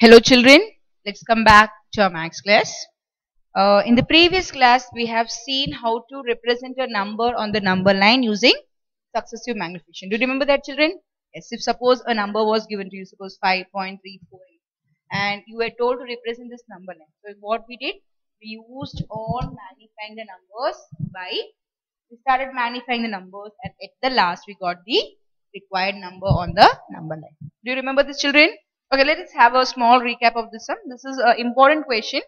Hello children, let's come back to our maths class. In the previous class, we have seen how to represent a number on the number line using successive magnification. Do you remember that children? Yes, if suppose a number was given to you, suppose 5.348 and you were told to represent this number line. So what we did, we used all magnifying the numbers we started magnifying the numbers and at the last we got the required number on the number line. Do you remember this children? Okay, let us have a small recap of this sum. This is an important question.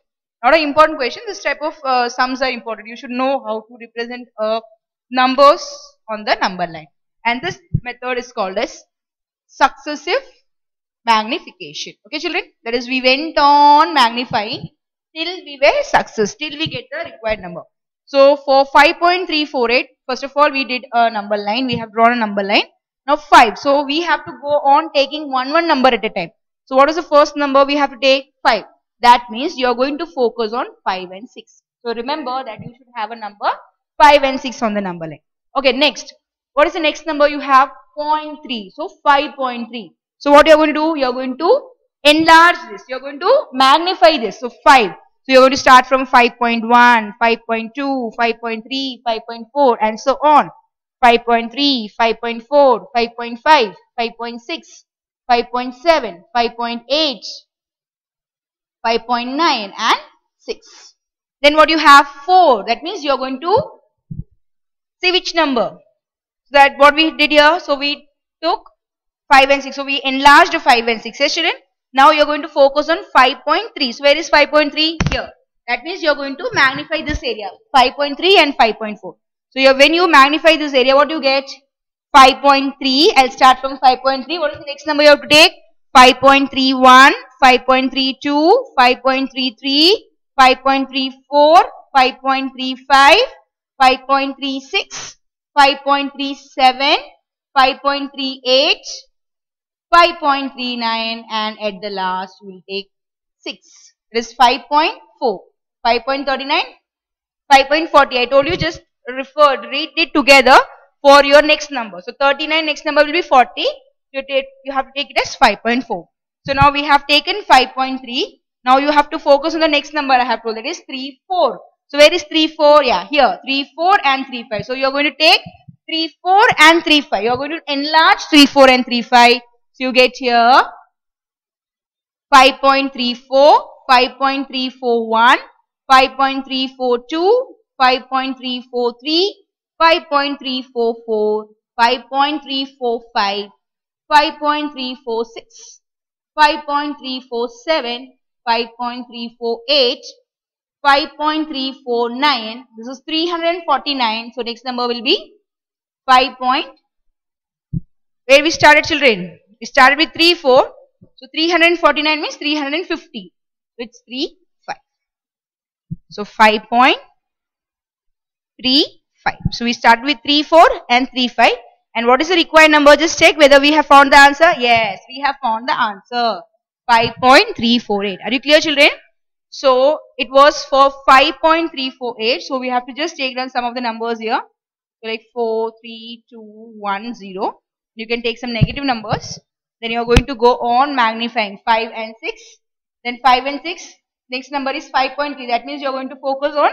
Not an important question. This type of sums are important. You should know how to represent numbers on the number line. And this method is called as successive magnification. Okay, children. That is, we went on magnifying till we were success, till we get the required number. So for 5.348, first of all, we did a number line. We have drawn a number line. Now 5. So we have to go on taking one number at a time. So what is the first number we have to take? 5. That means you are going to focus on 5 and 6. So remember that you should have a number 5 and 6 on the number line. Okay, next. What is the next number you have? 0.3. So 5.3. So what you are going to do? You are going to enlarge this. You are going to magnify this. So 5. So you are going to start from 5.1, 5.2, 5.3, 5.4 and so on. 5.3, 5.4, 5.5, 5.6, 5.7, 5.8, 5.9 and 6. Then what you have? 4. That means you are going to see which number. So that what we did here. So we took 5 and 6. So we enlarged 5 and 6. Yes, children? Now you are going to focus on 5.3. So where is 5.3? Here. That means you are going to magnify this area. 5.3 and 5.4. So when you magnify this area, what do you get? 5.3. I'll start from 5.3. What is the next number you have to take? 5.31, 5.32, 5.33, 5.34, 5.35, 5.36, 5.37, 5.38, 5.39 and at the last we will take 6. It is 5.4, 5.39, 5.40. I told you just read it together for your next number. So 39 next number will be 40. You have to take it as 5.4. So now we have taken 5.3. Now you have to focus on the next number I have told, that is 3, 4. So where is 3, 4? Yeah, here 3, 4 and 3, 5. So you are going to take 3, 4 and 3, 5. You are going to enlarge 3, 4 and 3, 5. So you get here 5.34, 5.341, 5.342, 5.343, 5.344, 5.345, 5.346, 5.347, 5.348, 5.349. This is 349. So next number will be 5. Where we started, children? We started with 3, 4. So 349 means 350. So it's 3, 5. So 5.35. So we start with 3, 4 and 3, 5. And what is the required number? Just check whether we have found the answer. Yes, we have found the answer. 5.348. Are you clear, children? So it was for 5.348. So we have to just take down some of the numbers here. So like 4, 3, 2, 1, 0. You can take some negative numbers. Then you are going to go on magnifying 5 and 6. Then 5 and 6. Next number is 5.3. That means you are going to focus on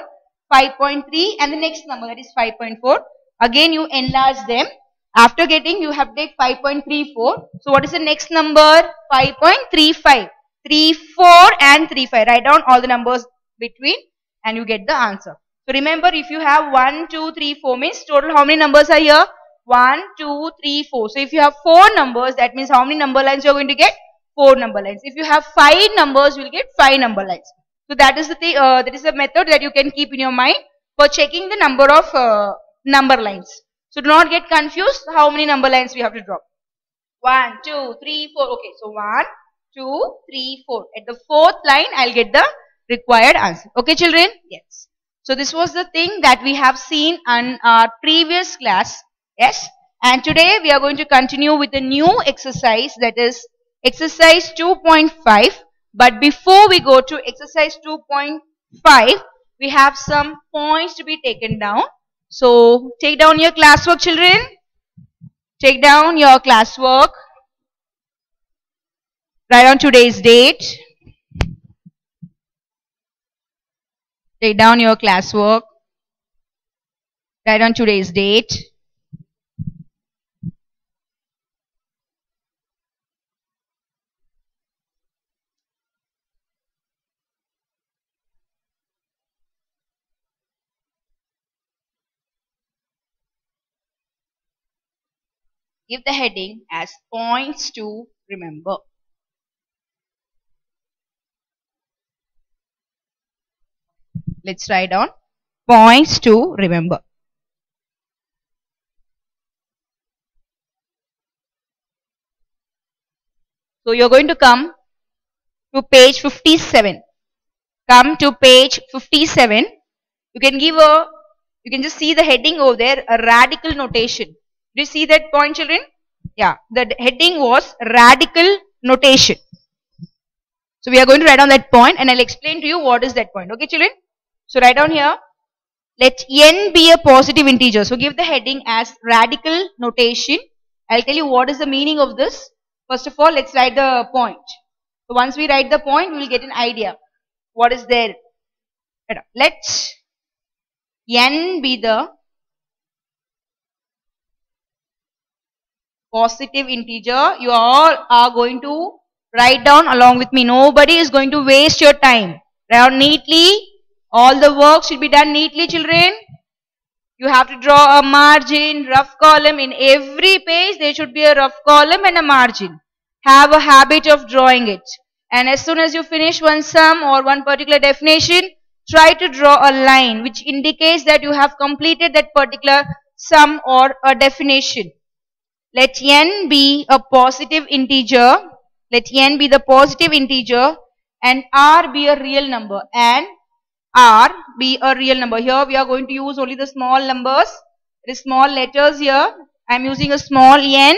5.3 and the next number, that is 5.4. Again you enlarge them. After getting, you have to take 5.34. So what is the next number? 5.35. 3, 4 and 3, 5. Write down all the numbers between and you get the answer. So remember, if you have 1, 2, 3, 4 means total how many numbers are here? 1, 2, 3, 4. So if you have 4 numbers, that means how many number lines you are going to get? 4 number lines. If you have 5 numbers, you will get 5 number lines. So that is the method that you can keep in your mind for checking the number of number lines. So do not get confused how many number lines we have to draw. 1, 2, 3, 4. Okay, so 1, 2, 3, 4. At the 4th line, I'll get the required answer. Okay, children? Yes. So this was the thing that we have seen in our previous class. Yes. And today we are going to continue with a new exercise, that is exercise 2.5. But before we go to exercise 2.5, we have some points to be taken down. So take down your classwork, children. Take down your classwork. Write on today's date. Take down your classwork. Write down today's date. Give the heading as points to remember. Let's write down points to remember. So you're going to come to page 57. Come to page 57. You can just see the heading over there, a radical notation. Do you see that point, children? Yeah, the heading was radical notation. So we are going to write down that point and I'll explain to you what is that point. Okay, children? So write down here, let n be a positive integer. So give the heading as radical notation. I'll tell you what is the meaning of this. First of all, let's write the point. So once we write the point, we will get an idea. What is there? Let n be the positive integer. You all are going to write down along with me. Nobody is going to waste your time. Write down neatly. All the work should be done neatly, children. You have to draw a margin, rough column. In every page, there should be a rough column and a margin. Have a habit of drawing it. And as soon as you finish one sum or one particular definition, try to draw a line which indicates that you have completed that particular sum or a definition. Let n be a positive integer. Let n be the positive integer and r be a real number. And r be a real number. Here we are going to use only the small numbers, the small letters here. I am using a small n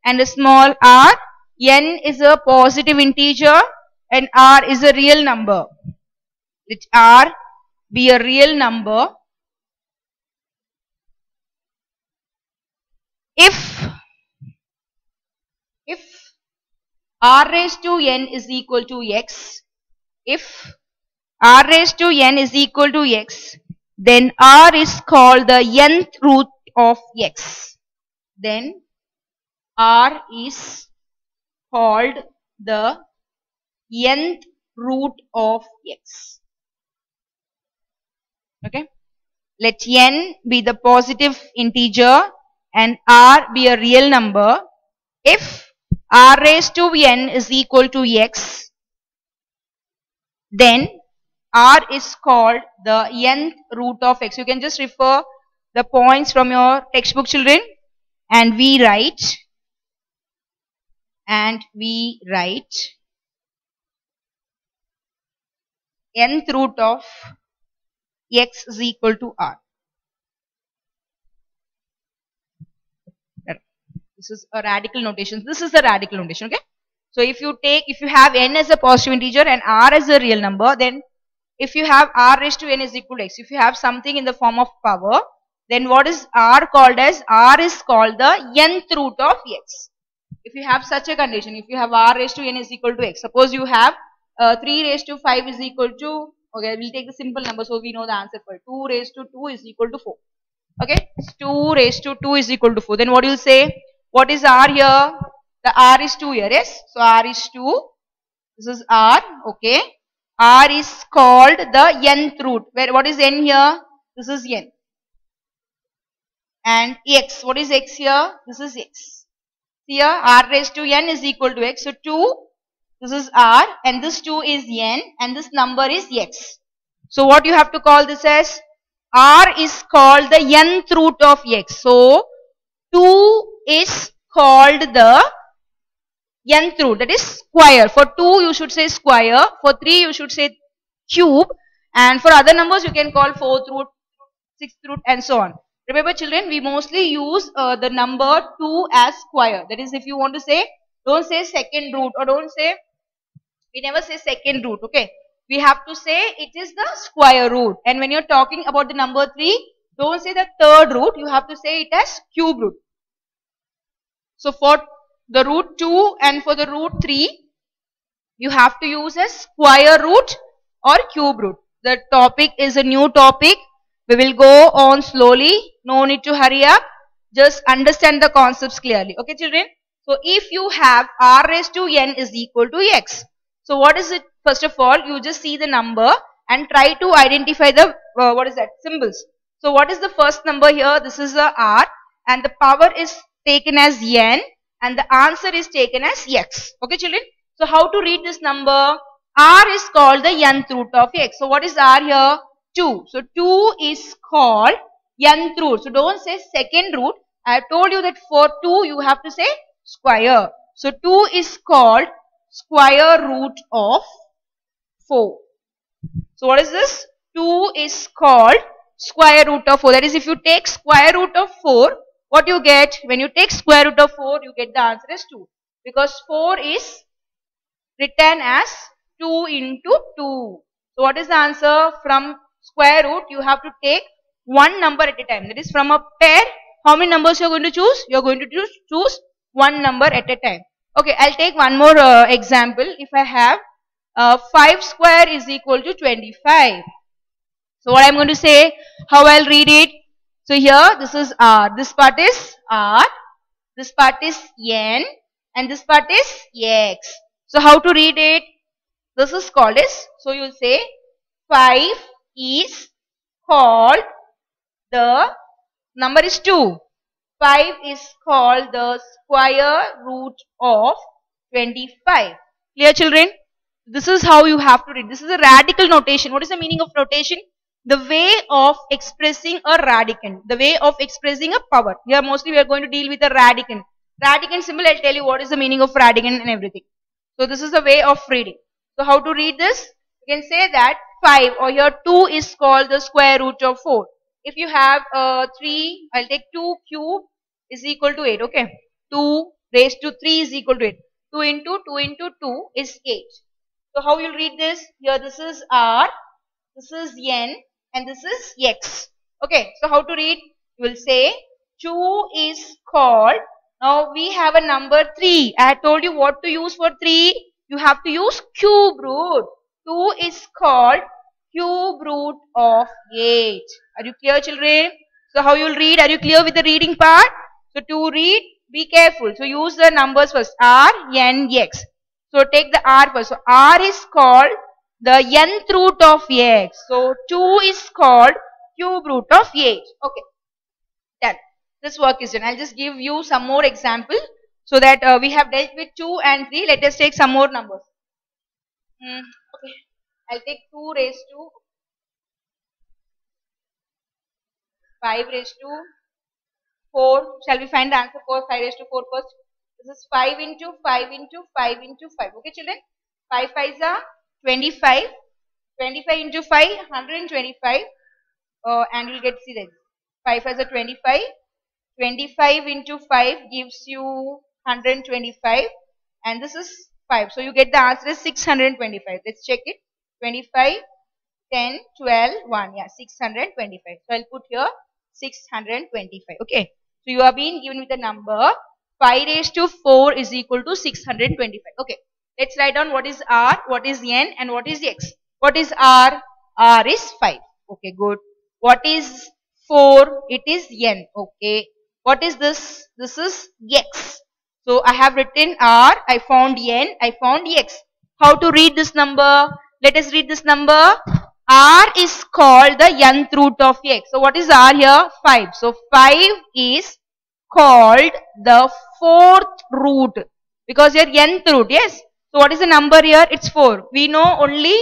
and a small r. N is a positive integer and r is a real number. Let r be a real number if r raised to n is equal to x. If r raised to n is equal to x, then r is called the nth root of x. Then r is called the nth root of x. Okay. Let n be the positive integer and r be a real number. If r raised to n is equal to x, then r is called the nth root of x. You can just refer the points from your textbook, children. And we write nth root of x is equal to r. This is a radical notation. This is the radical notation. Okay. So if you have n as a positive integer and r as a real number, then if you have r raised to n is equal to x, if you have something in the form of power, then what is r called as? R is called the nth root of x. If you have such a condition, if you have r raised to n is equal to x, suppose you have 3 raised to 5 is equal to, okay, we'll take the simple number so we know the answer for it. 2 raised to 2 is equal to 4. Okay, 2 raised to 2 is equal to 4. Then what you will say? What is r here? The r is 2 here, yes? So r is 2. This is r, okay. R is called the nth root. What is n here? This is n. And x, what is x here? This is x. Here r raised to n is equal to x. So 2, this is r and this 2 is n and this number is x. So what you have to call this as? R is called the nth root of x. So 2 is called the nth root, that is square. For 2 you should say square, for 3 you should say cube, and for other numbers you can call 4th root, 6th root and so on. Remember children, we mostly use the number 2 as square. That is, if you want to say, don't say second root or don't say, we never say second root, okay. We have to say it is the square root. And when you're talking about the number 3, don't say the third root, you have to say it as cube root. So for the root 2 and for the root 3, you have to use a square root or cube root. The topic is a new topic. We will go on slowly. No need to hurry up. Just understand the concepts clearly. Okay, children? So, if you have r raised to n is equal to x. So, what is it? First of all, you just see the number and try to identify the, symbols. So, what is the first number here? This is the r and the power is taken as n and the answer is taken as x. Okay, children? So, how to read this number? R is called the nth root of x. So, what is r here? 2. So, 2 is called nth root. So, don't say second root. I have told you that for 2 you have to say square. So, 2 is called square root of 4. So, what is this? 2 is called square root of 4. That is, if you take square root of 4, what you get? When you take square root of 4, you get the answer as 2. Because 4 is written as 2 into 2. So, what is the answer? From square root, you have to take one number at a time. That is, from a pair, how many numbers you are going to choose? You are going to choose one number at a time. Okay, I'll take one more example. If I have 5 square is equal to 25. So, what I am going to say, how I'll read it? So, here this is r. This part is r. This part is n. And this part is x. So, how to read it? This is called as, so you will say 5 is called the number is 2. 5 is called the square root of 25. Clear, children? This is how you have to read. This is a radical notation. What is the meaning of notation? The way of expressing a radicand. The way of expressing a power. Here mostly we are going to deal with a radicand. Radicand symbol, I'll tell you what is the meaning of radicand and everything. So this is the way of reading. So how to read this? You can say that 5 or here 2 is called the square root of 4. If you have 3, I'll take 2 cube is equal to 8. Okay. 2 raised to 3 is equal to 8. 2 into 2 is 8. So how you'll read this? Here this is r, this is n and this is x. Okay. So how to read? You will say 2 is called, now we have a number 3. I had told you what to use for 3. You have to use cube root. 2 is called cube root of 8. Are you clear, children? So, how you will read? Are you clear with the reading part? So, to read, be careful. So, use the numbers first. R, n, x. So, take the r first. So, r is called the nth root of x. So, 2 is called cube root of 8. Okay. Done. This work is done. I'll just give you some more example. So that we have dealt with 2 and 3. Let us take some more numbers. Okay. I'll take 2 raised to 5 raised to 4. Shall we find the answer for 5 raised to 4 first? This is 5 into 5 into 5 into 5. Okay, children? 5 5s are 25. 25 into 5, 125. And you'll get, see that. 5 5s are 25. 25 into 5 gives you 125 and this is 5. So, you get the answer is 625. Let's check it. 25, 10, 12, 1. Yeah, 625. So, I'll put here 625. Okay. So, you are being given with a number 5 raised to 4 is equal to 625. Okay. Let's write down what is r, what is n and what is x. What is r? R is 5. Okay, good. What is 4? It is n. Okay. What is this? This is x. So, I have written r, I found n, I found x. How to read this number? Let us read this number. R is called the nth root of x. So, what is r here? 5. So, 5 is called the 4th root. Because here nth root, yes. So, what is the number here? It's 4. We know only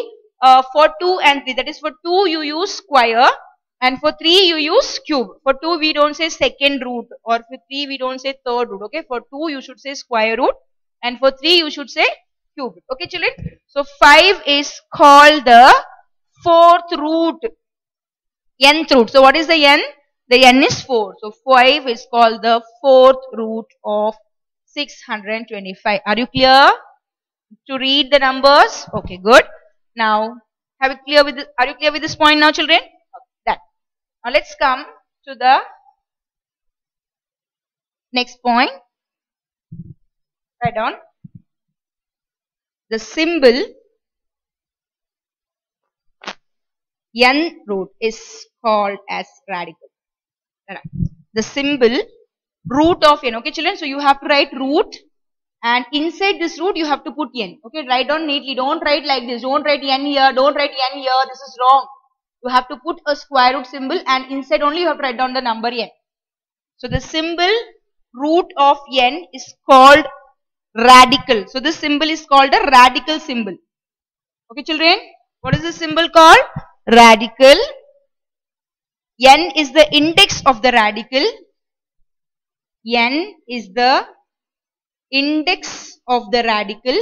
for 2 and 3. That is, for 2 you use square. And for 3 you use cube. For 2 we don't say second root or for 3 we don't say third root. Okay. For 2 you should say square root and for 3 you should say cube. Okay, children. So 5 is called the 4th root, nth root. So what is the n? The n is 4. So 5 is called the 4th root of 625. Are you clear to read the numbers? Okay, good. Now are you clear with this point now, children? Now let's come to the next point. Write down the symbol n root is called as radical. The symbol root of n. Okay, children. So you have to write root, and inside this root you have to put n. Okay, write down neatly. Don't write like this. Don't write n here. Don't write n here. This is wrong. You have to put a square root symbol, and inside only you have to write down the number n. So the symbol root of n is called radical. So this symbol is called a radical symbol. Okay, children. What is this symbol called? Radical. N is the index of the radical. N is the index of the radical.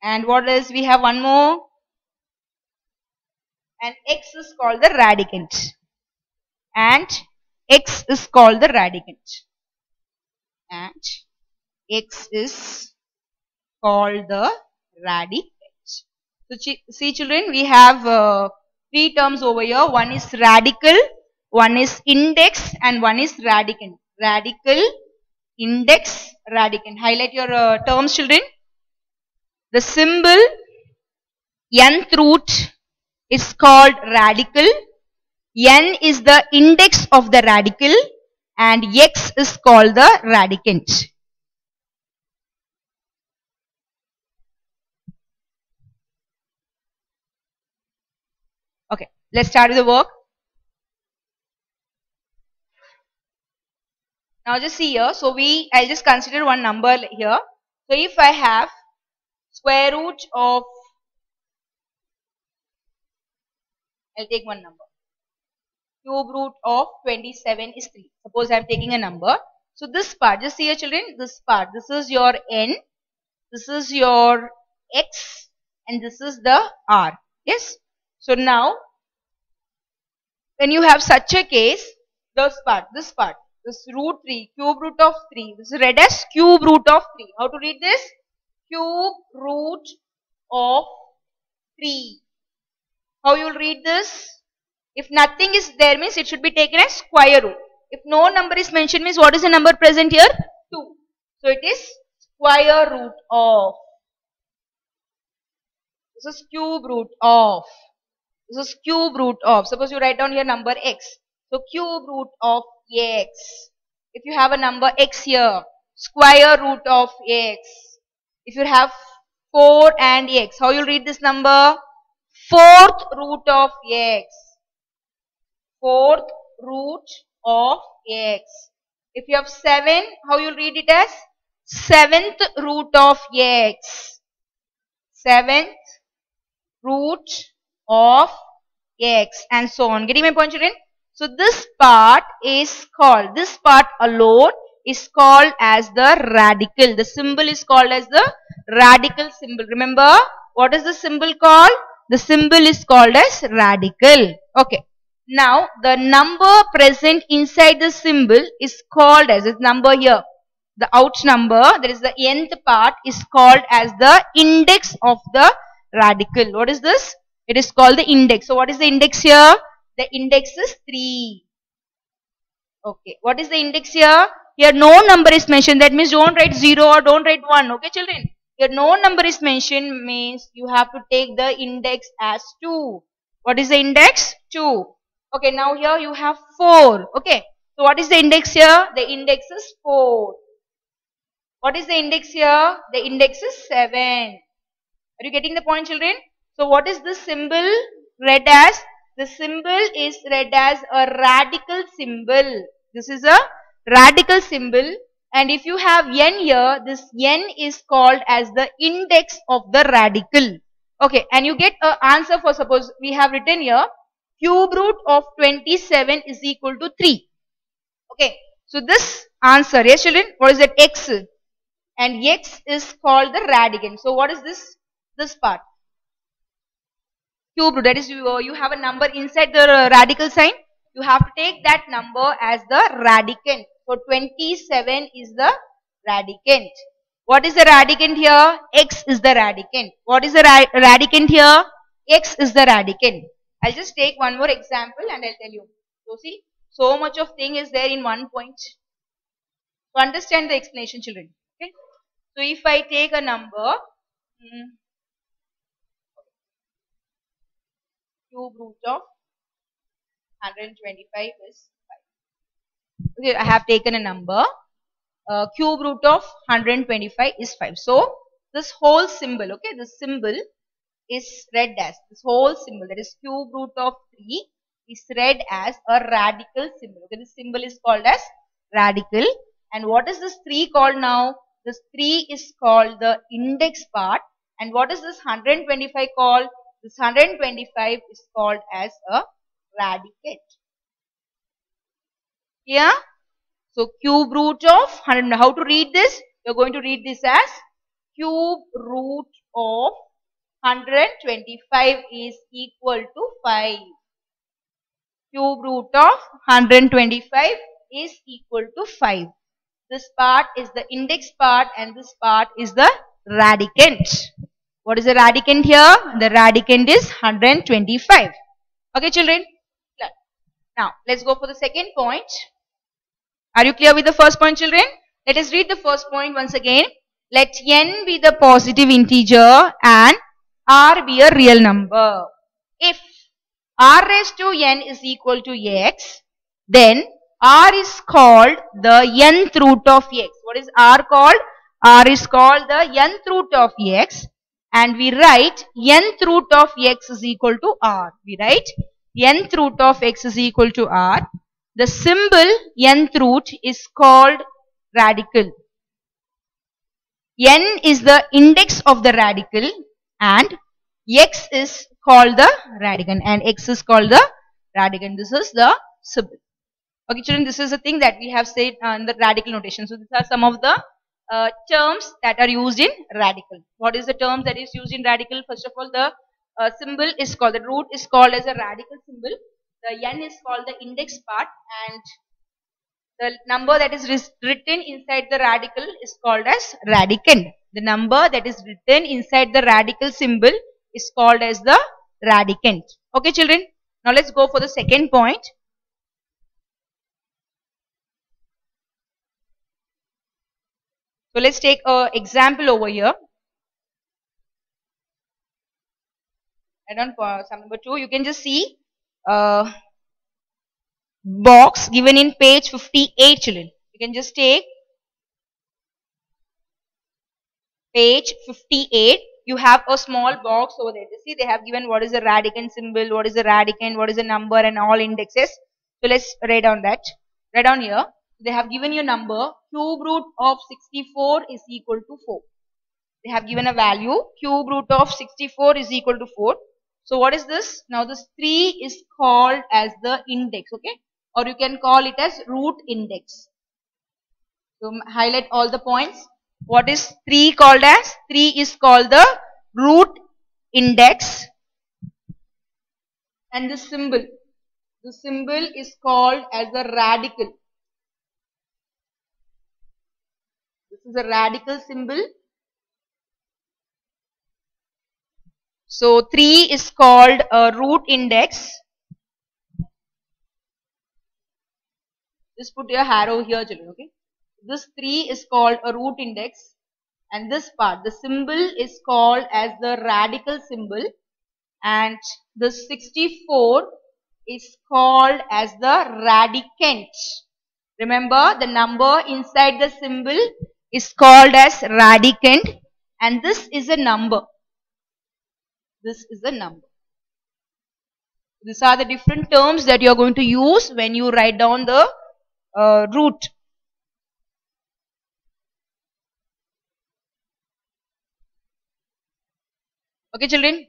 And what else? We have one more. And X is called the radicand. And X is called the radicand. And X is called the radicand. So see children, we have three terms over here. One is radical, one is index, and one is radicand. Radical, index, radicand. Highlight your terms, children. The symbol nth root is called radical. N is the index of the radical, and X is called the radicand. Okay, let's start with the work. Now just see here. So I'll just consider one number here. So if I have square root of, I'll take one number. Cube root of 27 is 3. Suppose I am taking a number. So this part, just see here children, this part, this is your n, this is your x, and this is the r. Yes. So now, when you have such a case, this part, this root 3, cube root of 3, this is read as cube root of 3. How to read this? Cube root of 3. How you will read this? If nothing is there means it should be taken as square root. If no number is mentioned means what is the number present here? 2. So it is square root of. This is cube root of. This is cube root of. Suppose you write down here number x. So cube root of x. If you have a number x here, square root of x. If you have 4 and x, how you will read this number? Fourth root of x. Fourth root of x. If you have 7, how you will read it as? Seventh root of x. Seventh root of x, and so on. Getting my point, children? So this part is called, this part alone is called as the radical. The symbol is called as the radical symbol. Remember, what is the symbol called? The symbol is called as radical. Okay. Now, the number present inside the symbol is called as, this number here, the out number, that is the nth part, is called as the index of the radical. What is this? It is called the index. So, what is the index here? The index is 3. Okay. What is the index here? Here no number is mentioned. That means don't write 0 or don't write 1. Okay, children? Here no number is mentioned means you have to take the index as 2. What is the index? 2. Okay, now here you have 4. Okay. So, what is the index here? The index is 4. What is the index here? The index is 7. Are you getting the point, children? So, what is this symbol read as? The symbol is read as a radical symbol. This is a radical symbol. And if you have n here, this n is called as the index of the radical. Okay, and you get an answer for, suppose we have written here, cube root of 27 is equal to 3. Okay, so this answer, yes children, what is that? X. And x is called the radicand. So what is this? This part. Cube root, that is you have a number inside the radical sign. You have to take that number as the radicand. So 27 is the radicand. What is the radicand here? X is the radicand. What is the radicand here? X is the radicand. I'll just take one more example and I'll tell you. So see, so much of thing is there in one point. So understand the explanation, children. Okay. So if I take a number, Cube root of 125 is 5. Okay, I have taken a number. Cube root of 125 is 5. So this whole symbol, okay, this symbol is read as, this whole symbol, that is cube root of 3, is read as a radical symbol. Okay, this symbol is called as radical. And what is this 3 called now? This 3 is called the index part. And what is this 125 called? This 125 is called as a radicand. Yeah? So cube root of 100. How to read this? You are going to read this as cube root of 125 is equal to 5. Cube root of 125 is equal to 5. This part is the index part and this part is the radicand. What is the radicand here? The radicand is 125. Okay, children? Now, let's go for the second point. Are you clear with the first point, children? Let us read the first point once again. Let n be the positive integer and r be a real number. If r raised to n is equal to x, then r is called the nth root of x. What is r called? R is called the nth root of x, and we write nth root of x is equal to r. We write nth root of x is equal to r. The symbol nth root is called radical. N is the index of the radical and x is called the radicand, and x is called the radicand. This is the symbol. Okay, children, this is the thing that we have said in the radical notation. So these are some of the terms that are used in radical. What is the term that is used in radical? First of all, the symbol is called, the root is called as a radical symbol. The n is called the index part, and the number that is written inside the radical is called as radicand. The number that is written inside the radical symbol is called as the radicand. Okay, children. Now let's go for the second point. So let's take an example over here. Add on for sum number 2. You can just see box given in page 58, children. You can just take page 58. You have a small box over there. You see, they have given what is the radicand symbol, what is the radicand, what is the number, and all indexes. So let's write down that. Write down here. They have given you a number. Cube root of 64 is equal to 4. They have given a value. Cube root of 64 is equal to 4. So what is this? Now this 3 is called as the index, okay? Or you can call it as root index. So highlight all the points. What is 3 called as? 3 is called the root index. And the symbol is called as the radical. This is a radical symbol. So 3 is called a root index. Just put your arrow here, children, okay? This 3 is called a root index, and this part, the symbol is called as the radical symbol, and the 64 is called as the radicand. Remember, the number inside the symbol is called as radicand, and this is a number. This is a number. These are the different terms that you are going to use when you write down the root. Okay, children.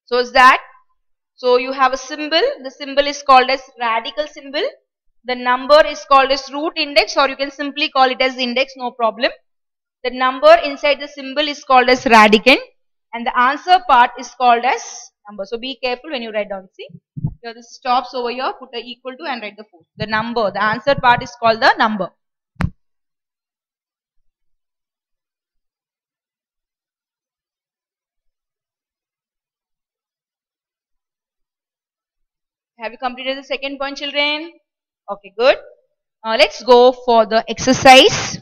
So is that? So you have a symbol. The symbol is called as radical symbol. The number is called as root index, or you can simply call it as index, no problem. The number inside the symbol is called as radicand, and the answer part is called as number. So be careful when you write down. See, here this stops over here, put a equal to and write the 4. The number, the answer part is called the number. Have you completed the second point, children? Okay, good. Let's go for the exercise.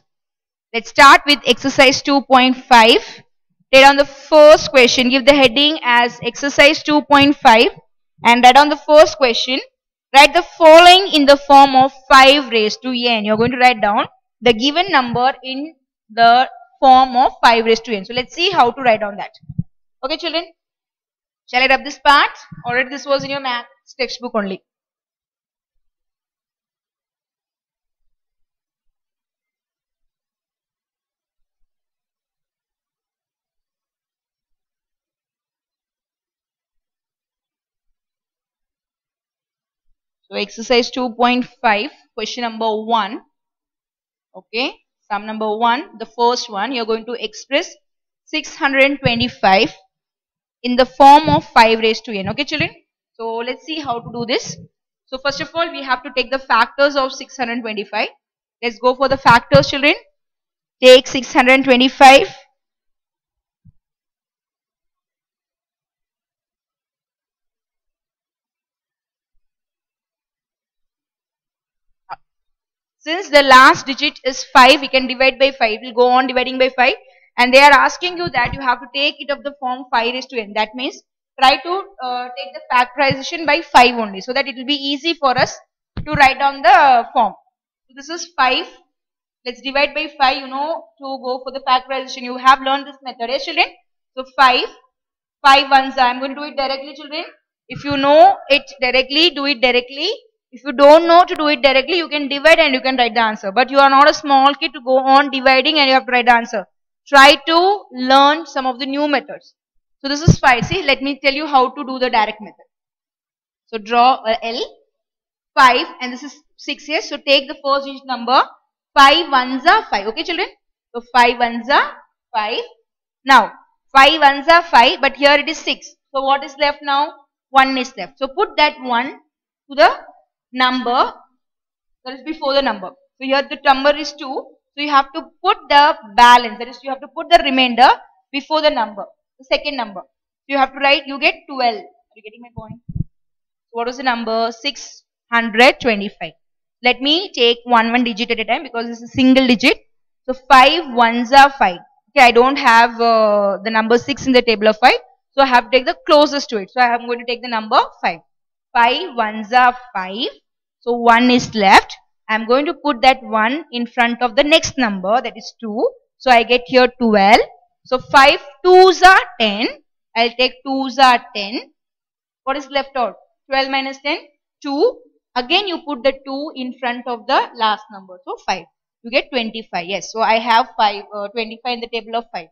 Let's start with exercise 2.5. Write down the first question. Give the heading as exercise 2.5 and write down the first question. Write the following in the form of 5 raised to n. You're going to write down the given number in the form of 5 raised to n. So let's see how to write down that. Okay, children. Shall I rub this part? Already this was in your math textbook only. So exercise 2.5, question number 1. Okay, sum number 1, the first one, you're going to express 625 in the form of 5 raised to n. Okay, children. So let's see how to do this. So first of all, we have to take the factors of 625. Let's go for the factors, children. Take 625. Since the last digit is 5, we can divide by 5. We'll go on dividing by 5. And they are asking you that you have to take it of the form 5 raised to n. That means try to take the factorization by 5 only, so that it will be easy for us to write down the form. So this is 5. Let's divide by 5, to go for the factorization. You have learned this method, yes, children? So 5 ones. I'm going to do it directly, children. If you know it directly, do it directly. If you don't know to do it directly, you can divide and you can write the answer. But you are not a small kid to go on dividing and you have to write the answer. Try to learn some of the new methods. So this is 5. See, let me tell you how to do the direct method. So draw a L, 5, and this is 6 here. So take the first digit number. 5 ones are 5. Okay, children? So 5 ones are 5. Now, 5 ones are 5, but here it is 6. So what is left now? 1 is left. So put that 1 to the number that is before the number. So here the number is 2. So you have to put the balance, that is you have to put the remainder before the number, the second number. So you have to write, you get 12. Are you getting my point? So what was the number? 625. Let me take one digit at a time because this is a single digit. So 5 ones are 5. Okay, I don't have the number 6 in the table of 5. So I have to take the closest to it. So I am going to take the number 5. 5 ones are 5. So 1 is left. I am going to put that 1 in front of the next number, that is 2. So I get here 12. So 5 2s are 10. I'll take 2s are 10. What is left out? 12 minus 10? 2. Again you put the 2 in front of the last number. So 5. You get 25. Yes. So I have 25 in the table of 5.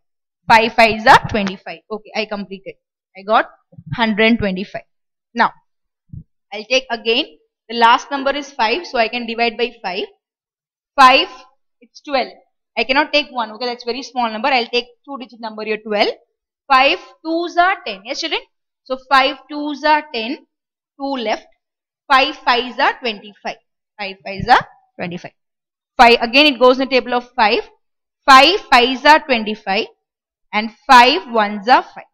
5 5s are 25. Okay, I completed. I got 125. Now, I'll take again. The last number is 5. So I can divide by 5. 5, it's 12. I cannot take 1. Okay, that's very small number. I'll take 2-digit number here, 12. 5 2s are 10. Yes, children? So 5 2s are 10. 2 left. 5 5s are 25. 5 5s are 25. 5, again it goes in the table of 5. 5 5s are 25. And 5 1s are 5.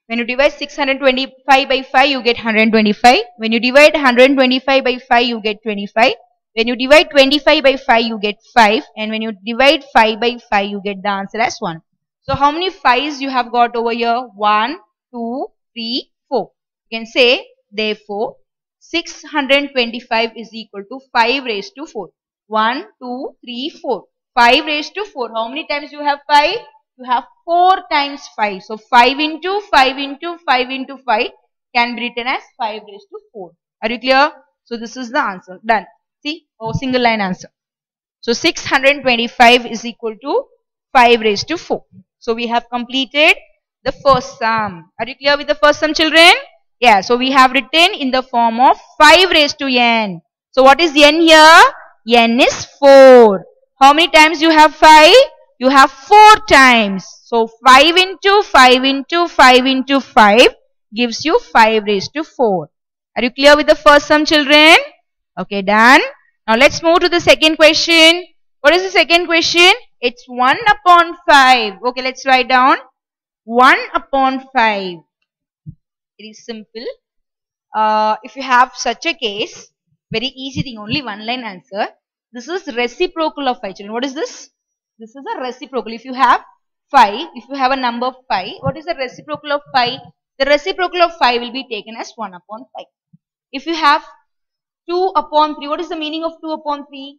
When you divide 625 by 5, you get 125. When you divide 125 by 5, you get 25. When you divide 25 by 5, you get 5. And when you divide 5 by 5, you get the answer as 1. So how many 5s you have got over here? 1, 2, 3, 4. You can say, therefore, 625 is equal to 5 raised to 4. 1, 2, 3, 4. 5 raised to 4. How many times you have 5? You have 4 times 5. So 5 into 5 into 5 into 5 can be written as 5 raised to 4. Are you clear? So this is the answer. Done. See? Oh, single line answer. So 625 is equal to 5 raised to 4. So we have completed the first sum. Are you clear with the first sum, children? Yeah. So we have written in the form of 5 raised to n. So what is n here? N is 4. How many times you have 5? You have 4 times. So 5 into 5 into 5 into 5 gives you 5 raised to 4. Are you clear with the first sum, children? Okay, done. Now let's move to the second question. What is the second question? It's 1 upon 5. Okay, let's write down 1 upon 5. It is simple. If you have such a case, very easy thing, only one line answer. This is reciprocal of 5, children. What is this? This is a reciprocal. If you have 5, if you have a number 5, what is the reciprocal of 5? The reciprocal of 5 will be taken as 1 upon 5. If you have 2 upon 3, what is the meaning of 2 upon 3?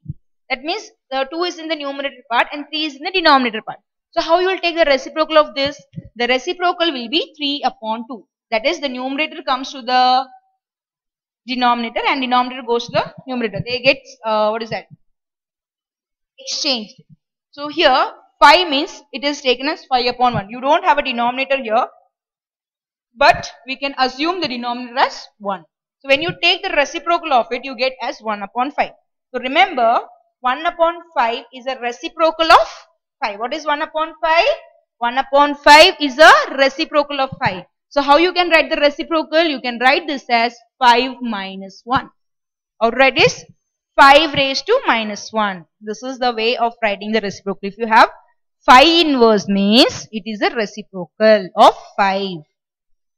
That means the 2 is in the numerator part and 3 is in the denominator part. So how you will take the reciprocal of this? The reciprocal will be 3 upon 2. That is, the numerator comes to the denominator and denominator goes to the numerator. They get, what is that? Exchanged. So here 5 means it is taken as 5 upon 1. You don't have a denominator here, but we can assume the denominator as 1. So when you take the reciprocal of it, you get as 1 upon 5. So remember, 1 upon 5 is a reciprocal of 5. What is 1 upon 5? 1 upon 5 is a reciprocal of 5. So how you can write the reciprocal? You can write this as 5 minus 1. How to write this? 5 raised to minus 1. This is the way of writing the reciprocal. If you have 5 inverse means it is a reciprocal of 5.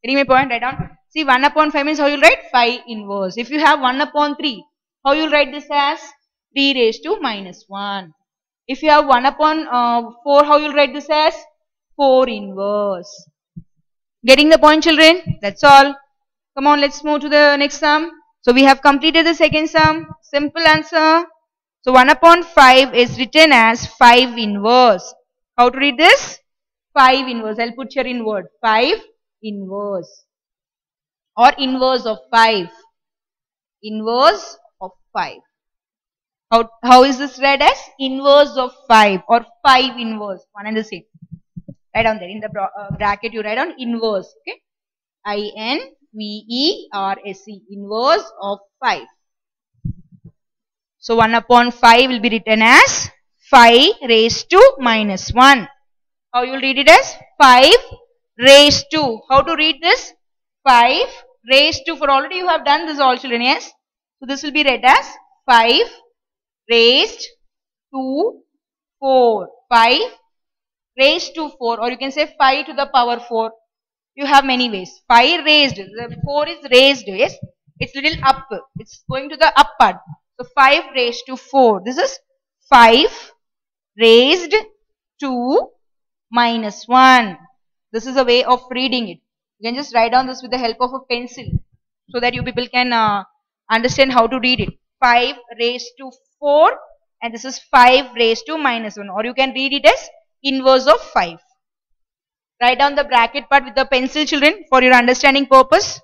Getting my point? Write down. See, 1 upon 5 means how you write? 5 inverse. If you have 1 upon 3, how you will write this as? 3 raised to minus 1. If you have 1 upon 4, how you will write this as? 4 inverse. Getting the point, children? That's all. Come on, let's move to the next sum. So we have completed the second sum. Simple answer. So 1 upon 5 is written as 5 inverse. How to read this? 5 inverse. I'll put here in word. 5 inverse. Or inverse of 5. Inverse of 5. How is this read as? Inverse of 5 or 5 inverse. One and the same. Write down there in the bracket you write down inverse. Okay. I-N-V-E-R-S-E. Inverse of 5. So 1 upon 5 will be written as 5 raised to minus 1. How you will read it as? 5 raised to. How to read this? 5 raised to. For already you have done this all, children, yes? So this will be read as 5 raised to 4. 5 raised to 4, or you can say 5 to the power 4. You have many ways. 5 raised. The 4 is raised, yes? It's little up. It's going to the up part. So 5 raised to 4. This is 5 raised to minus 1. This is a way of reading it. You can just write down this with the help of a pencil so that you people can understand how to read it. 5 raised to 4 and this is 5 raised to minus 1, or you can read it as inverse of 5. Write down the bracket part with the pencil, children, for your understanding purpose.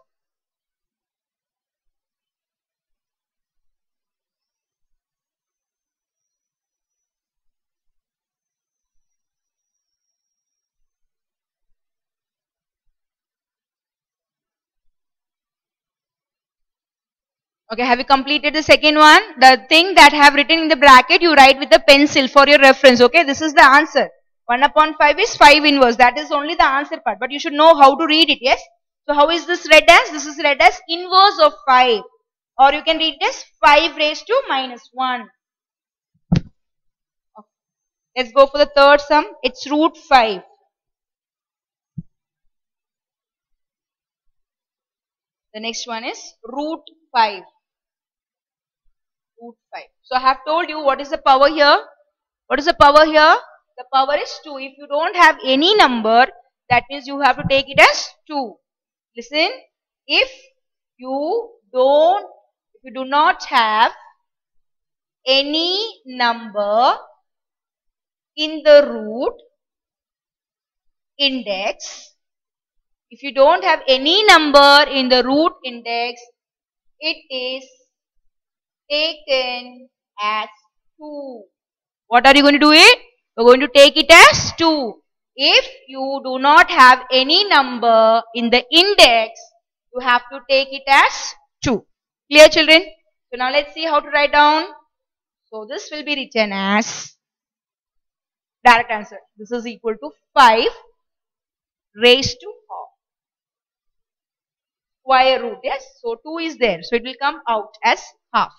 Okay, have you completed the second one? The thing that I have written in the bracket, you write with the pencil for your reference. Okay, this is the answer. 1 upon 5 is 5 inverse. That is only the answer part. But you should know how to read it, yes? So how is this read as? This is read as inverse of 5. Or you can read it as 5 raised to minus 1. Okay. Let's go for the third sum. It's root 5. The next one is root 5. Root 5. So I have told you what is the power here. What is the power here? The power is 2. If you don't have any number, that means you have to take it as 2. Listen, if you do not have any number in the root index, if you don't have any number in the root index, it is taken as 2. What are you going to do it? We're going to take it as 2. If you do not have any number in the index, you have to take it as 2. Clear, children? So now let's see how to write down. So this will be written as direct answer. This is equal to 5 raised to half. Square root, yes? So 2 is there. So it will come out as half.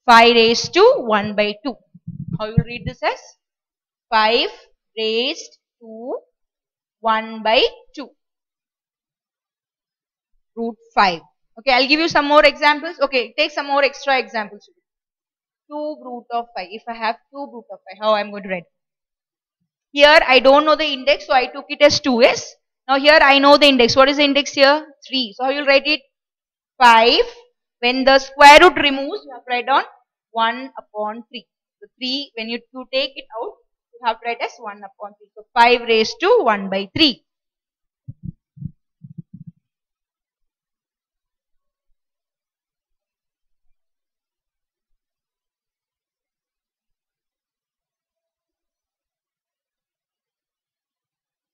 5 raised to 1 by 2. How you read this as? 5 raised to 1 by 2. Root 5. Okay, I'll give you some more examples. Okay, take some more extra examples. 2 root of 5. If I have 2 root of 5, how I'm going to write? Here I don't know the index, so I took it as 2s. Now here I know the index. What is the index here? 3. So how you will write it? 5. When the square root removes, you have to write down 1 upon 3. So 3, when you take it out, you have to write as 1 upon 3. So 5 raised to 1 by 3.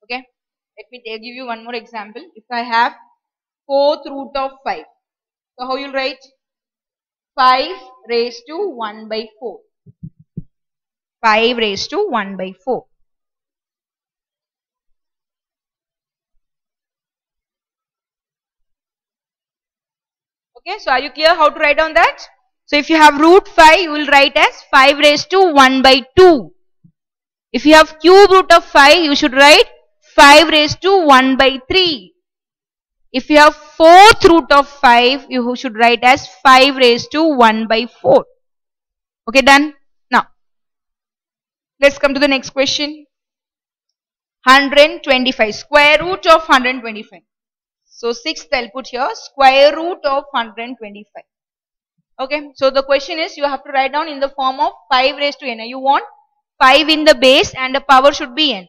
Okay. Let me give you one more example. If I have 4th root of 5. So how you will write? 5 raised to 1 by 4. 5 raised to 1 by 4. Okay, so are you clear how to write down that? So if you have root 5, you will write as 5 raised to 1 by 2. If you have cube root of 5, you should write 5 raised to 1 by 3. If you have 4th root of 5, you should write as 5 raised to 1 by 4. Okay, done? Now, let's come to the next question. 125, square root of 125. So 6th I'll put here, square root of 125. Okay, so the question is, you have to write down in the form of 5 raised to n. You want 5 in the base and the power should be n.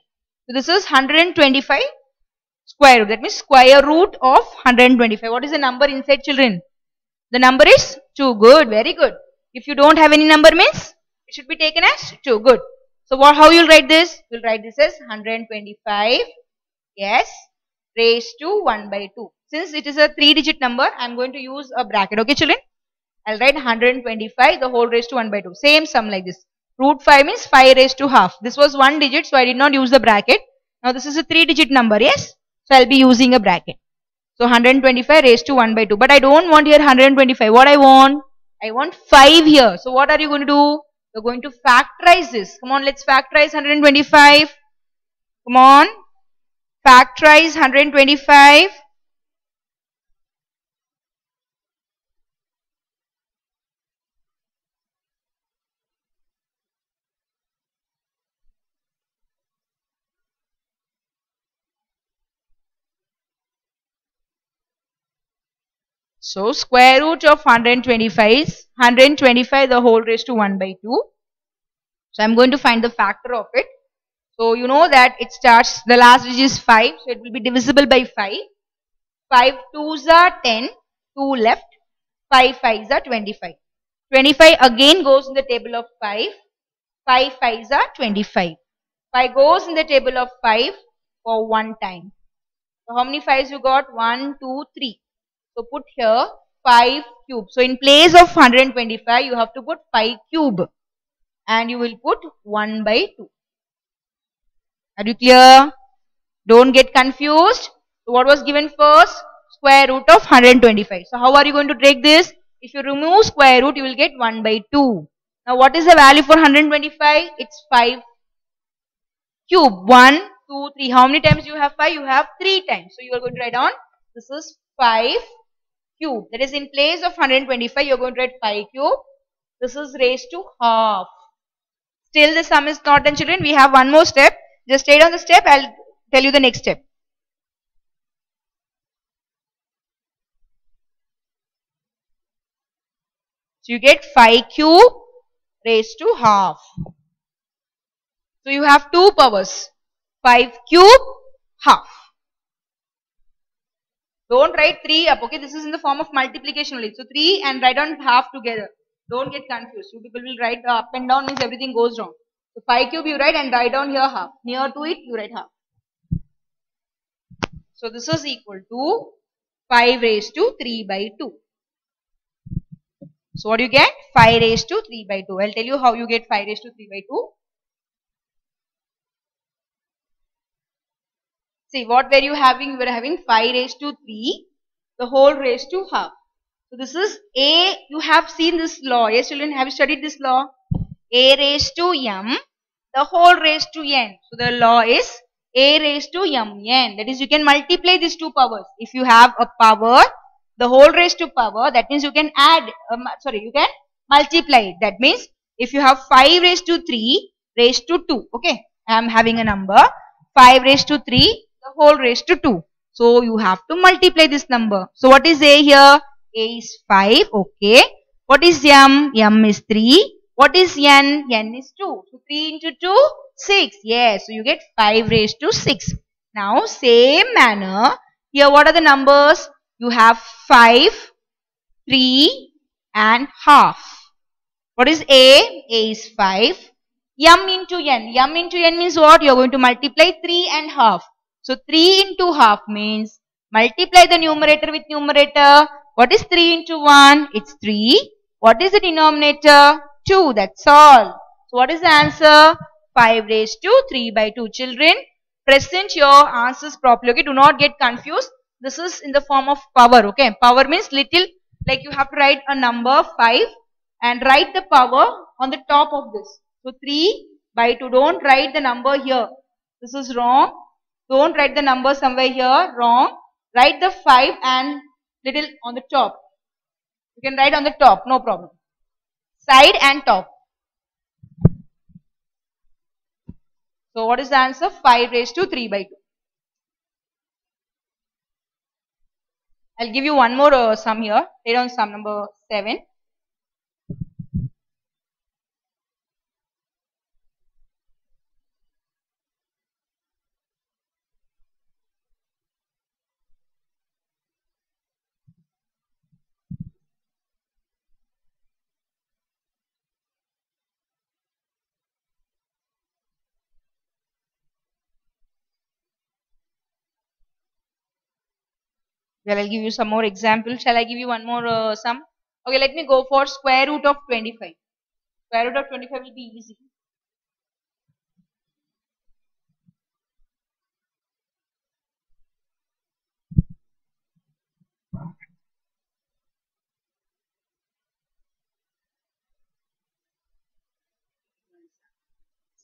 So this is 125 square root. That means square root of 125. What is the number inside, children? The number is 2. Good, very good. If you don't have any number means, it should be taken as 2. Good. So how you will write this? You will write this as 125, yes, raised to 1 by 2. Since it is a 3-digit number, I am going to use a bracket. Okay, children? I will write 125, the whole raised to 1 by 2. Same sum like this. Root 5 means 5 raised to half. This was 1 digit, so I did not use the bracket. Now this is a 3-digit number, yes? So I will be using a bracket. So 125 raised to 1 by 2. But I don't want here 125. What I want? I want 5 here. So what are you going to do? You're going to factorize this. Come on, let's factorize 125. Come on. Factorize 125. So square root of 125 is 125 the whole raised to 1 by 2. So I'm going to find the factor of it. So you know that it starts, the last digit is 5. So it will be divisible by 5. 5 2s are 10. 2 left. 5 5s are 25. 25 again goes in the table of 5. 5 5s are 25. 5 goes in the table of 5 for 1 time. So how many 5s you got? 1, 2, 3. So put here 5 cube. So in place of 125, you have to put 5 cube. And you will put 1 by 2. Are you clear? Don't get confused. So what was given first? Square root of 125. So how are you going to take this? If you remove square root, you will get 1 by 2. Now what is the value for 125? It's 5 cube. 1, 2, 3. How many times you have 5? You have 3 times. So you are going to write down, this is 5 cube. That is in place of 125, you are going to write 5 cube. This is raised to half. Still the sum is not done, children. We have one more step. Just stay on the step. I'll tell you the next step. So you get 5 cube raised to half. So you have two powers. 5 cube half. Don't write 3 up. Okay, this is in the form of multiplication only. So 3 and write down half together. Don't get confused. You people will write up and down means everything goes wrong. So 5 cube you write and write down here half. Near to it you write half. So this is equal to 5 raised to 3 by 2. So what do you get? 5 raised to 3 by 2. I'll tell you how you get 5 raised to 3 by 2. See, what were you having? You were having 5 raised to 3, the whole raised to half. So this is A, you have seen this law. Yes, children, have you studied this law? A raised to m, the whole raised to n. So the law is A raised to mn. That is, you can multiply these two powers. If you have a power, the whole raised to power, that means you can add, you can multiply it. That means, if you have 5 raised to 3 raised to 2, okay. I am having a number 5 raised to 3, the whole raised to 2. So you have to multiply this number. So what is A here? A is 5. Okay. What is M? M is 3. What is N? N is 2. So 3 into 2, 6. Yes. So you get 5 raised to 6. Now same manner. Here what are the numbers? You have 5, 3 and half. What is A? A is 5. M into N. M into N means what? You are going to multiply 3 and half. So 3 into half means multiply the numerator with numerator. What is 3 into 1? It's 3. What is the denominator? 2. That's all. So what is the answer? 5 raised to 3 by 2. Children, present your answers properly. Okay, do not get confused. This is in the form of power. Okay, power means little, like you have to write a number 5 and write the power on the top of this. So 3 by 2. Don't write the number here. This is wrong. Don't write the number somewhere here. Wrong. Write the 5 and little on the top. You can write on the top. No problem. Side and top. So what is the answer? 5 raised to 3 by 2. I'll give you one more sum here. Write on sum number 7. Well, I'll give you some more examples. Shall I give you one more sum? Okay, let me go for square root of 25. Square root of 25 will be easy.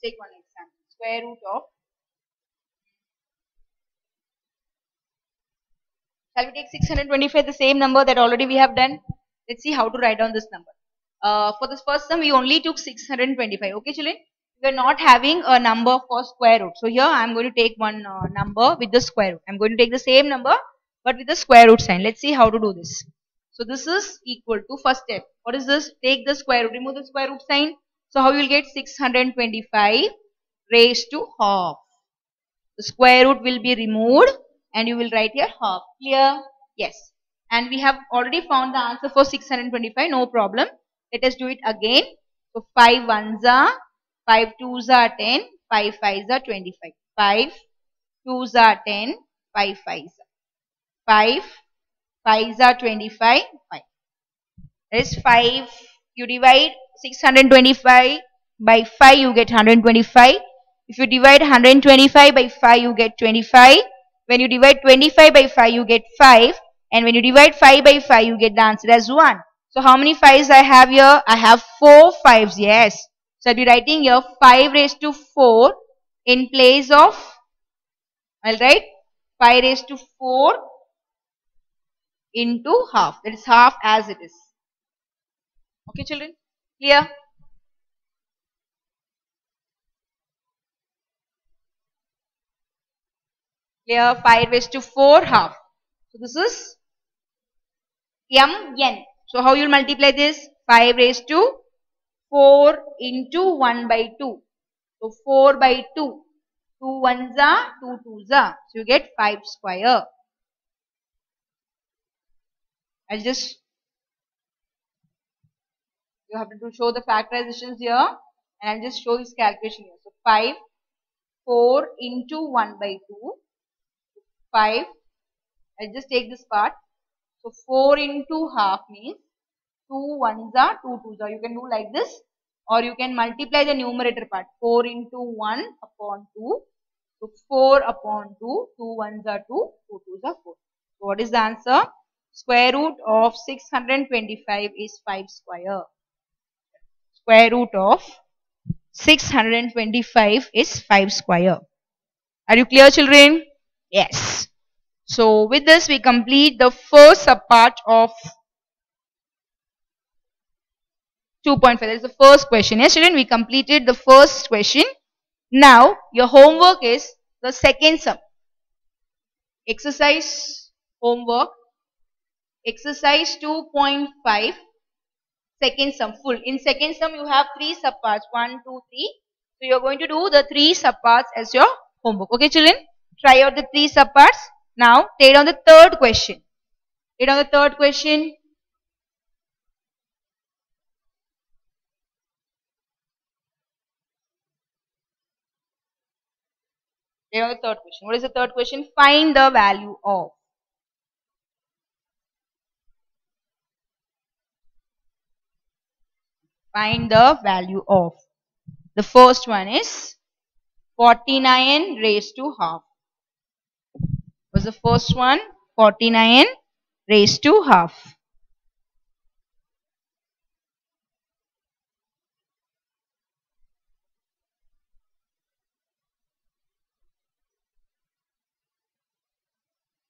Take one example. Square root of. Shall we take 625, the same number that already we have done? Let's see how to write down this number. For this first sum, we only took 625. Okay, children? We are not having a number for square root. So here I am going to take one number with the square root. I am going to take the same number but with the square root sign. Let's see how to do this. So this is equal to first step. What is this? Take the square root. Remove the square root sign. So how you will get 625 raised to half. The square root will be removed and you will write here half. Clear? Yes. And we have already found the answer for 625. No problem. Let us do it again. So 5 ones are, 5 twos are 10, 5 fives are 25. 5 twos are 10, 5 fives are 5 fives are 25. 5. That is 5. You divide 625 by 5, you get 125. If you divide 125 by 5, you get 25. When you divide 25 by 5, you get 5. And when you divide 5 by 5, you get the answer as 1. So how many 5s I have here? I have 4 5s. Yes. So I'll be writing here 5 raised to 4 in place of, I'll write 5 raised to 4 into half. That is half as it is. Okay, children? Clear? Clear? 5 raised to 4 half. So this is mn. So how you will multiply this? 5 raised to 4 into 1 by 2. So 4 by 2. 2 ones are, 2 twos are. So you get 5 square. I'll just, you have to show the factorizations here and I'll just show this calculation here. So 5, 4 into 1 by 2, 5, I'll just take this part. So 4 into half means 2 ones are, 2 twos are. You can do like this or you can multiply the numerator part. 4 into 1 upon 2. So 4 upon 2, 2 ones are 2, 2 twos are 4. So what is the answer? Square root of 625 is 5 square. Square root of 625 is 5 square. Are you clear, children? Yes. So with this we complete the first subpart of 2.5. That is the first question. Yes, children, we completed the first question. Now your homework is the second sum. Exercise homework. Exercise 2.5. Second sum full. In second sum you have 3 subparts. 1, 2, 3. So you are going to do the 3 subparts as your homework. Okay children? Try out the 3 subparts. Now take on the third question. Take on the third question. Take on the third question. What is the third question? Find the value of. Find the value of. The first one is 49 raised to half. Was the first one 49 raised to half.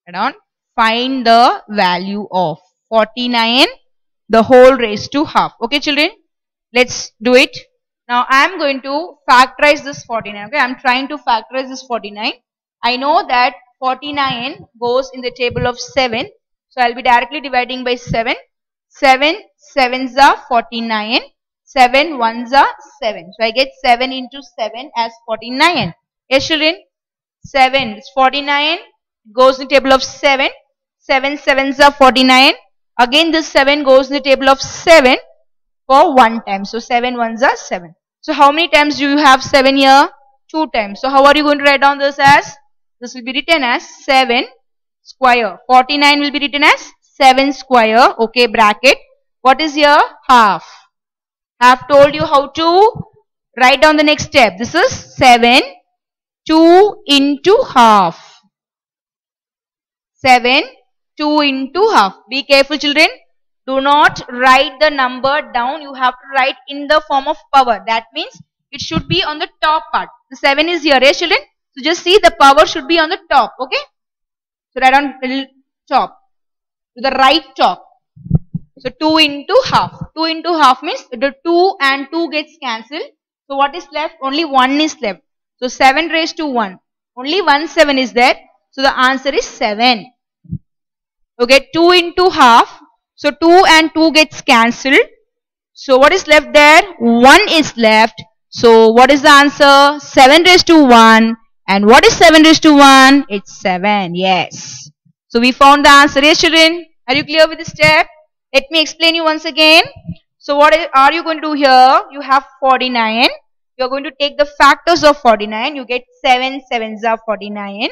Add on. Find the value of 49 the whole raised to half. Okay children, let's do it. Now I am going to factorize this 49. Okay, I am trying to factorize this 49. I know that 49 goes in the table of 7. So I will be directly dividing by 7. 7 sevens are 49. 7 ones are 7. So I get 7 into 7 as 49. Yes children, 7 is 49. Goes in the table of 7. 7 sevens are 49. Again this 7 goes in the table of 7 for 1 time. So 7 ones are 7. So how many times do you have 7 here? 2 times. So how are you going to write down this as? This will be written as 7 square. 49 will be written as 7 square. Okay, bracket. What is here? Half. I have told you how to write down the next step. This is 7. 2 into half. 7, 2 into half. Be careful children. Do not write the number down. You have to write in the form of power. That means it should be on the top part. The 7 is here, yes children? So just see the power should be on the top. Okay? So write on top. To the right top. So 2 into half. 2 into half means the 2 and 2 gets cancelled. So what is left? Only 1 is left. So 7 raised to 1. Only 1 7 is there. So the answer is 7. Okay, 2 into half. So 2 and 2 gets cancelled. So what is left there? 1 is left. So what is the answer? 7 raised to 1. And what is 7 raised to 1? It's 7. Yes. So we found the answer. Yes children? Are you clear with this step? Let me explain you once again. So what are you going to do here? You have 49. You are going to take the factors of 49. You get 7 sevens are 49.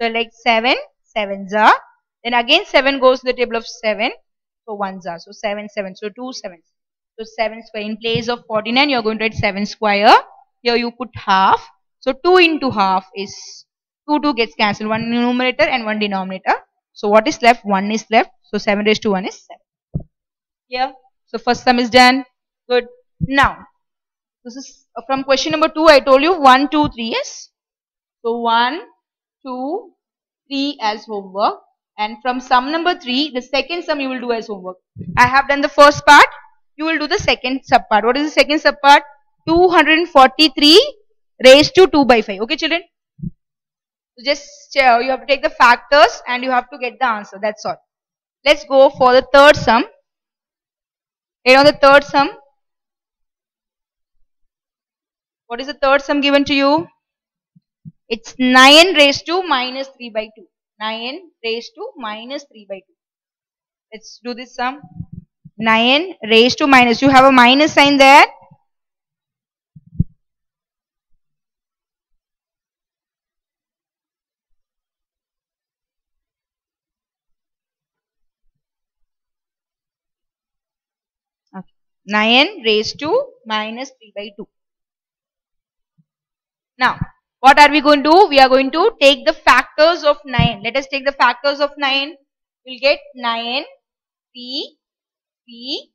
So like 7 sevens are. Then again 7 goes to the table of 7. So 1s are. So 7 7. So 2 sevens. So 7 square. In place of 49 you are going to write 7 square. Here you put half. So 2 into half is 2 gets cancelled. One numerator and one denominator. So what is left? 1 is left. So 7 raised to 1 is 7. Here. So first sum is done. Good. Now this is from question number 2. I told you 1, 2, 3. Yes. So 1, 2, 3 as homework. And from sum number 3, the second sum you will do as homework. I have done the first part. You will do the second sub part. What is the second sub part? 243 raised to 2 by 5. Okay children? So just you have to take the factors and you have to get the answer. That's all. Let's go for the third sum. Here on the third sum. What is the third sum given to you? It's 9 raised to minus 3 by 2. 9 raised to minus 3 by 2. Let's do this sum. 9 raised to minus. You have a minus sign there. Okay. 9 raised to minus 3 by 2. Now, what are we going to do? We are going to take the factors of 9. Let us take the factors of 9. We'll get 9, 3, 3,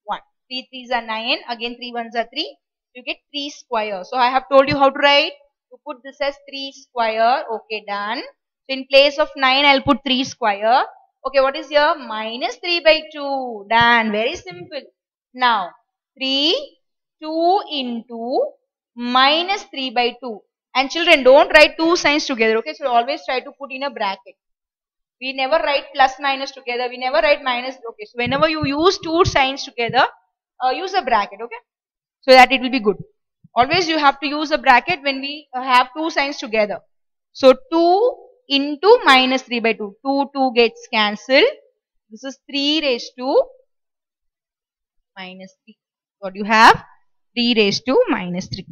1. 3 3s are 9. Again 3 1s are 3. You get 3 square. So I have told you how to write. You put this as 3 square. Okay, done. So in place of 9, I'll put 3 square. Okay, what is here? Minus 3 by 2. Done. Very simple. Now, 3, 2 into minus 3 by 2. And children, don't write two signs together, okay? So always try to put in a bracket. We never write plus minus together. We never write minus. Okay, so whenever you use two signs together, use a bracket, okay? So that it will be good. Always you have to use a bracket when we have two signs together. So 2 into minus 3 by 2. 2 gets cancelled. This is 3 raised to minus 3. What do you have? 3 raised to minus 3.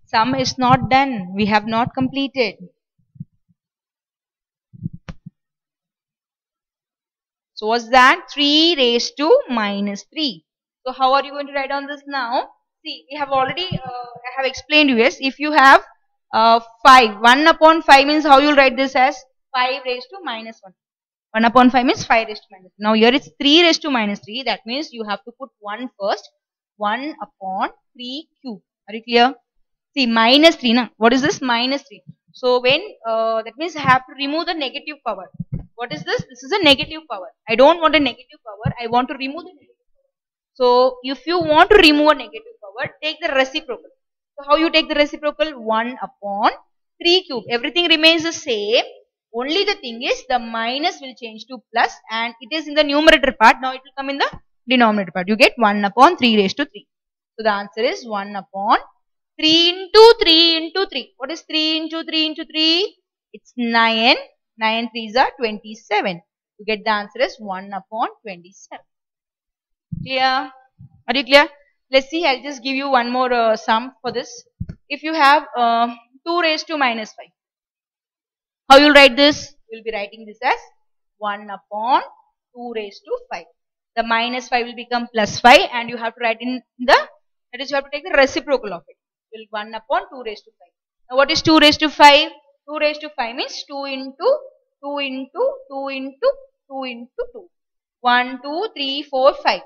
Sum is not done. We have not completed. So what's that? 3 raised to minus 3. So how are you going to write on this now? See, we have already, I have explained you, yes. If you have 5, 1 upon 5 means how you will write this as 5 raised to minus 1. 1 upon 5 means 5 raised to minus 3. Now here it's 3 raised to minus 3. That means you have to put 1 first. 1 upon 3 cube. Are you clear? See, minus 3. Now, what is this? Minus 3. So when, that means I have to remove the negative power. What is this? This is a negative power. I don't want a negative power. I want to remove the negative power. So if you want to remove a negative power, take the reciprocal. So how you take the reciprocal? 1 upon 3 cube. Everything remains the same. Only the thing is the minus will change to plus and it is in the numerator part. Now it will come in the denominator part. You get 1 upon 3 raised to 3. So the answer is 1 upon 3 into 3 into 3. What is 3 into 3 into 3? It's 9. 9 3s are 27. You get the answer as 1 upon 27. Clear? Are you clear? Let's see. I'll just give you one more sum for this. If you have 2 raised to minus 5. How you will write this? You will be writing this as 1 upon 2 raised to 5. The minus 5 will become plus 5 and you have to write in the, that is you have to take the reciprocal of it. Will 1 upon 2 raised to 5. Now what is 2 raised to 5? 2 raised to 5 means 2 into 2 into 2 into 2 into 2. 1, 2, 3, 4, 5.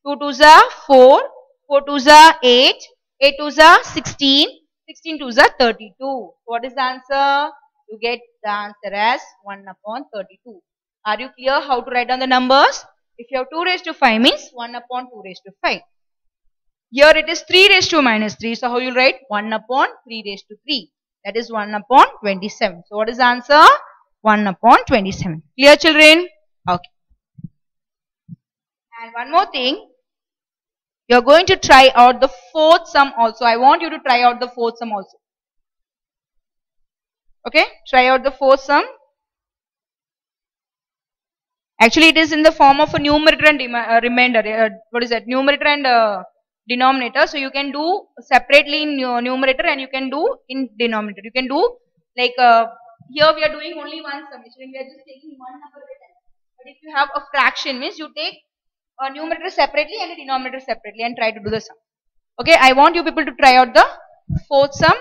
2 2s are 4. 4 2s are 8. 8 2s are 16. 16 2s are 32. What is the answer? You get the answer as 1 upon 32. Are you clear how to write down the numbers? If you have 2 raised to 5 means 1 upon 2 raised to 5. Here it is 3 raised to minus 3. So how you will write? 1 upon 3 raised to 3. That is 1 upon 27. So what is the answer? 1 upon 27. Clear children? Okay. And one more thing. You are going to try out the fourth sum also. I want you to try out the fourth sum also. Okay. Try out the fourth sum. Actually it is in the form of a numerator and remainder. What is that? Numerator and denominator. So you can do separately in numerator and you can do in denominator. You can do like here we are doing only one summation. We are just taking one number at a time. But if you have a fraction means you take a numerator separately and a denominator separately and try to do the sum. Okay, I want you people to try out the fourth sum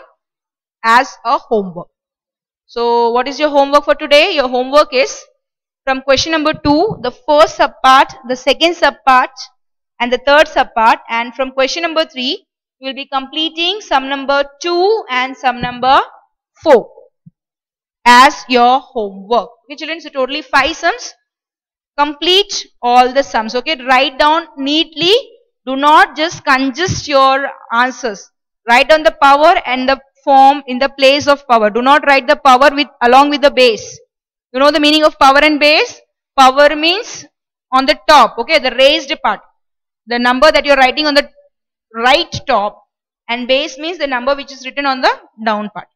as a homework. So what is your homework for today? Your homework is from question number 2, the first subpart, the second subpart and the third subpart, and from question number 3 you will be completing sum number 2 and sum number 4 as your homework. Okay children, so totally 5 sums. Complete all the sums. Okay, write down neatly. Do not just congest your answers. Write down the power and the form in the place of power. Do not write the power with along with the base. You know the meaning of power and base? Power means on the top, okay, the raised part. The number that you are writing on the right top, and base means the number which is written on the down part.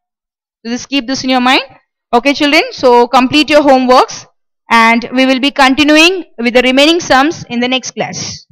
So just keep this in your mind. Okay children, so complete your homeworks and we will be continuing with the remaining sums in the next class.